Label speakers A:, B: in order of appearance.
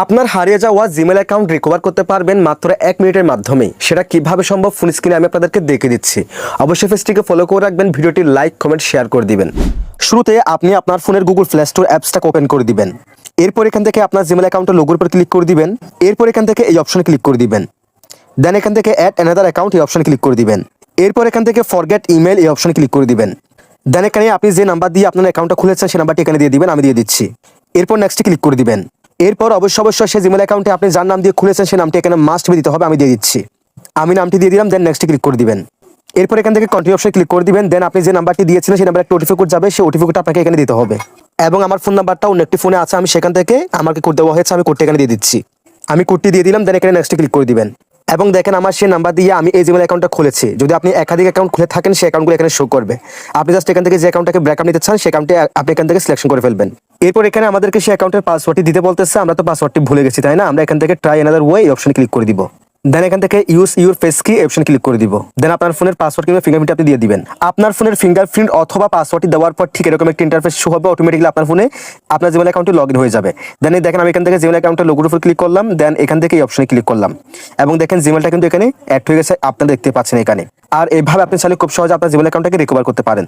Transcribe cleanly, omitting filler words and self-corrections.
A: আপনার হারিয়ে যাওয়া জিমেল অ্যাকাউন্ট রিকভার করতে পারবেন মাত্র 1 মিনিটের মাধ্যমে। সেটা কিভাবে সম্ভব ফোন স্ক্রিনে আমি আপনাদেরকে দেখিয়ে দিচ্ছি। অবশ্যই পেজটিকে ফলো করে রাখবেন, ভিডিওটি লাইক কমেন্ট শেয়ার করে দিবেন। শুরুতে আপনি আপনার ফোনের গুগল প্লে স্টোর অ্যাপসটাকে ওপেন করে দিবেন। এরপর এখান থেকে আপনার জিমেল অ্যাকাউন্টের লোগোর উপর ক্লিক করে দিবেন। এরপর এখান থেকে এই অপশনে ক্লিক করে দিবেন। দেন এখান থেকে অ্যাড অ্যানাদার অ্যাকাউন্ট এই অপশনে ক্লিক করে দিবেন। এরপর এখান থেকে ফরগেট ইমেল এই অপশনে ক্লিক করে দিবেন। দেন এখানে আপনি যে নাম্বার দিয়ে আপনার অ্যাকাউন্টটা খুলেছেন সেই নাম্বারটি এখানে দিয়ে দিবেন, আমি দিয়ে দিচ্ছি। এরপর নেক্সটে ক্লিক করে দিবেন। এরপর অবশ্যই সেই জিমেল অ্যাকাউন্টে আপনি যার নাম দিয়ে খুলেছেন সেই নামটি এখানে মাস্ট বি দিতে হবে, আমি দিয়ে দিচ্ছি। আমি নামটি দিয়ে দিলাম, দেন নেক্সটে ক্লিক করে দিবেন। এরপর এখান থেকে কন্টিনিউ অপশনে ক্লিক করে দিবেন। দেন আপনি যে নাম্বারটি দিয়েছিলেন সেই নাম্বারে একটা ওটিপি কোড যাবে, সেই ওটিপি কোডটা আপনাকে এখানে দিতে হবে। এবং আমার ফোন নাম্বারটা অন্য একটি ফোনে আছে, আমি সেখান থেকে আমাকে কোড দেওয়া হয়েছে, আমি কোডটা এখানে দিয়ে দিচ্ছি। আমি কোডটি দিয়ে দিলাম, দেন এখানে নেক্সটে ক্লিক করে দিবেন। এবং দেখেন আমার সেই নাম্বার দিয়ে আমি এই জিমেল অ্যাকাউন্টটা খুলেছি। যদি আপনি একাধিক অ্যাকাউন্ট খুলে থাকেন সেই অ্যাকাউন্টগুলো এখানে শো করবে। আপনি জাস্ট এখান থেকে যে অ্যাকাউন্টটাকে ব্রেকআপ নিতে চান সেই অ্যাকাউন্টে আপনি এখান থেকে সিলেকশন করে ফেলবেন। এরপর এখানে আমাদেরকে সেই অ্যাকাউন্টের পাসওয়ার্ডটি দিতে বলতেছে, আমরা তো পাসওয়ার্ডটি ভুলে গেছি তাই না। আমরা এখান থেকে ট্রাই অ্যানাদার ওয়ে এই অপশনে ক্লিক করে দিব। দেন এখান থেকে ইউজ ইউর ফেস কি অপশন ক্লিক করে দিব। দেন আপনার ফোনের পাসওয়ার্ড কিংবা ফিঙ্গারপ্রিন্ট আপনি দিয়ে দিবেন। আপনার ফোনের ফিঙ্গারপ্রিন্ট অথবা পাসওয়ার্ডটি দেওয়ার পর ঠিক এরকম একটা ইন্টারফেস শো হবে, অটোমেটিক্যালি আপনার ফোনে আপনার জিমেল অ্যাকাউন্টে লগ ইন হয়ে যাবে। দেন দেখেন আমি এখান থেকে জিমেল অ্যাকাউন্টের লোগোর উপর ক্লিক করলাম, দেন এখান থেকে এই অপশনে ক্লিক করলাম এবং দেখেন জিমেলটা কিন্তু এখানে অ্যাড হয়ে গেছে, আপনারা দেখতে পাচ্ছেন এখানে। আর এইভাবে আপনি চাইলে খুব সহজে আপনার জিমেল অ্যাকাউন্টটাকে রিকভার করতে পারেন।